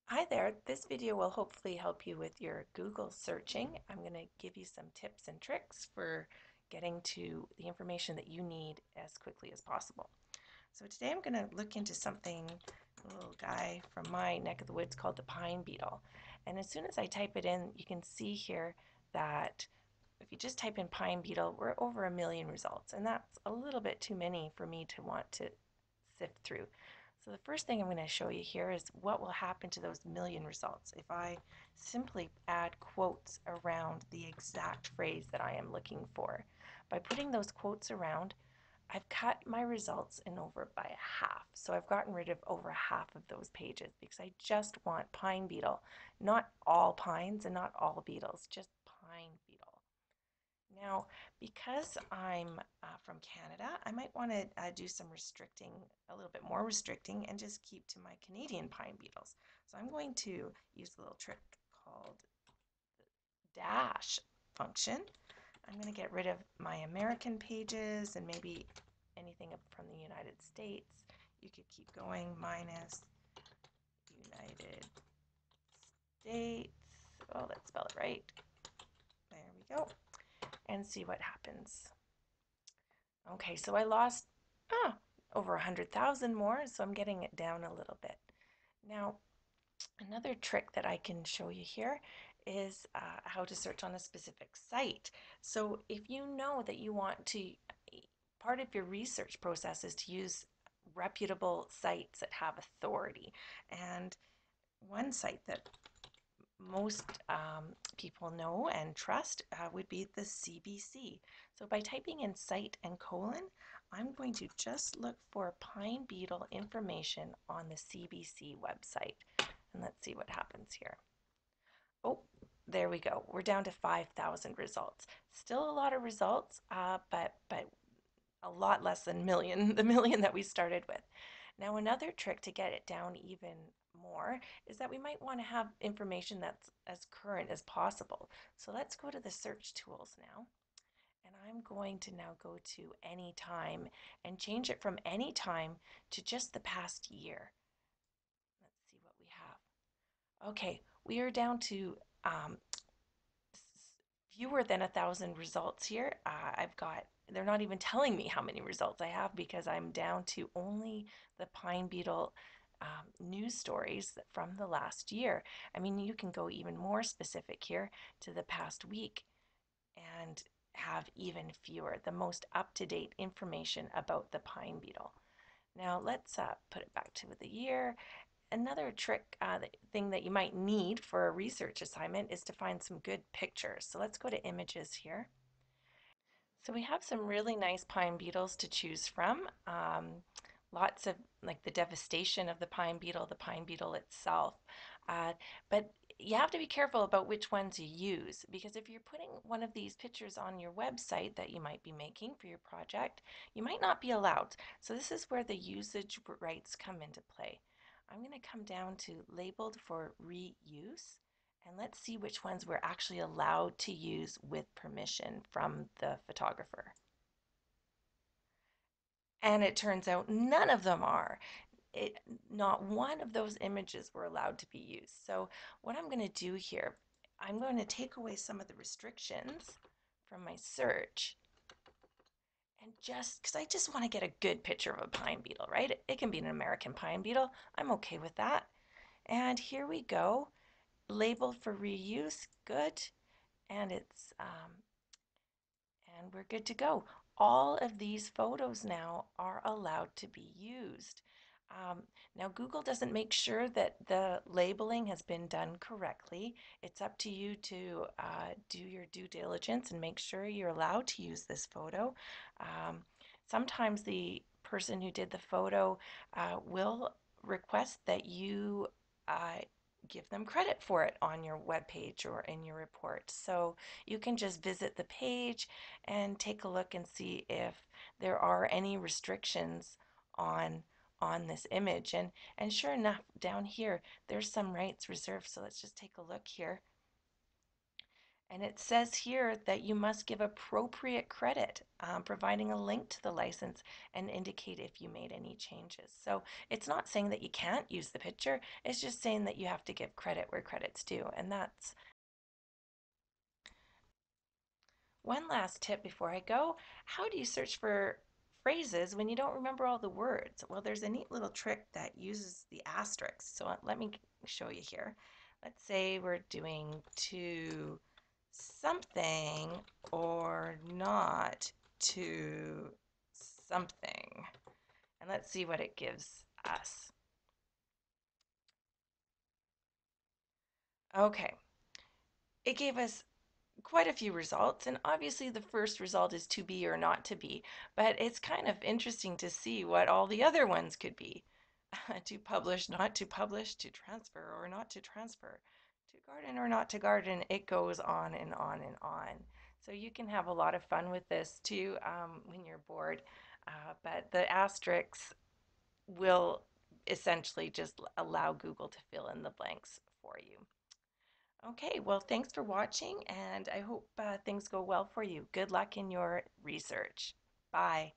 Hi there, this video will hopefully help you with your Google searching. I'm going to give you some tips and tricks for getting to the information that you need as quickly as possible. So today I'm going to look into something, a little guy from my neck of the woods called the pine beetle. And as soon as I type it in, you can see here that if you just type in pine beetle, we're over 1 million results. And that's a little bit too many for me to want to sift through. So the first thing I'm going to show you here is what will happen to those million results if I simply add quotes around the exact phrase that I am looking for. By putting those quotes around, I've cut my results in over by half. So I've gotten rid of over half of those pages because I just want pine beetle, not all pines and not all beetles, just pine beetle. Now, because I'm from Canada, I might want to do some restricting, a little bit more restricting, and just keep to my Canadian pine beetles. So I'm going to use a little trick called the dash function. I'm going to get rid of my American pages and maybe anything from the United States. You could keep going, minus United States. Oh, let's spell it right. There we go. And see what happens. Okay, so I lost over 100,000 more, so I'm getting it down a little bit. Now, another trick that I can show you here is how to search on a specific site. So if you know that you want to, part of your research process is to use reputable sites that have authority. And one site that most people know and trust would be the CBC. So by typing in site and colon, I'm going to just look for pine beetle information on the CBC website. And let's see what happens here. Oh, there we go. We're down to 5,000 results. Still a lot of results, but a lot less than million, the million that we started with. Now, another trick to get it down even more is that we might want to have information that's as current as possible. So let's go to the search tools now. And I'm going to now go to anytime and change it from anytime to just the past year. Let's see what we have. Okay, we are down to fewer than 1,000 results here. They're not even telling me how many results I have because I'm down to only the pine beetle news stories from the last year. I mean, you can go even more specific here to the past week and have even fewer, the most up-to-date information about the pine beetle. Now let's put it back to the year. Another trick thing that you might need for a research assignment is to find some good pictures. So let's go to images here. So we have some really nice pine beetles to choose from. Lots of like the devastation of the pine beetle itself. Uh, but you have to be careful about which ones you use because if you're putting one of these pictures on your website that you might be making for your project, you might not be allowed. So this is where the usage rights come into play. I'm going to come down to labeled for reuse. And let's see which ones we're actually allowed to use with permission from the photographer. And it turns out none of them are. It, not one of those images were allowed to be used. So what I'm going to do here, I'm going to take away some of the restrictions from my search and just because I just want to get a good picture of a pine beetle, right? It can be an American pine beetle. I'm okay with that. And here we go, labeled for reuse, good. And we're good to go. All of these photos now are allowed to be used. Um, Now, Google doesn't make sure that the labeling has been done correctly. It's up to you to do your due diligence and make sure you're allowed to use this photo. Sometimes the person who did the photo will request that you uh, give them credit for it on your web page or in your report. So you can just visit the page and take a look and see if there are any restrictions on this image. And sure enough, down here, there's some rights reserved. So let's just take a look here. And it says here that you must give appropriate credit, providing a link to the license and indicate if you made any changes. So it's not saying that you can't use the picture, it's just saying that you have to give credit where credit's due. And that's one last tip before I go. How do you search for phrases when you don't remember all the words? Well, there's a neat little trick that uses the asterisks. So let me show you here. Let's say we're doing to something or not to something. And let's see what it gives us. Okay, it gave us quite a few results, and obviously the first result is to be or not to be, but it's kind of interesting to see what all the other ones could be. To publish, not to publish, to transfer or not to transfer, to garden or not to garden. It goes on and on and on. So you can have a lot of fun with this too when you're bored. But the asterisks will essentially just allow Google to fill in the blanks for you. Okay, well, thanks for watching, and I hope things go well for you. Good luck in your research. Bye.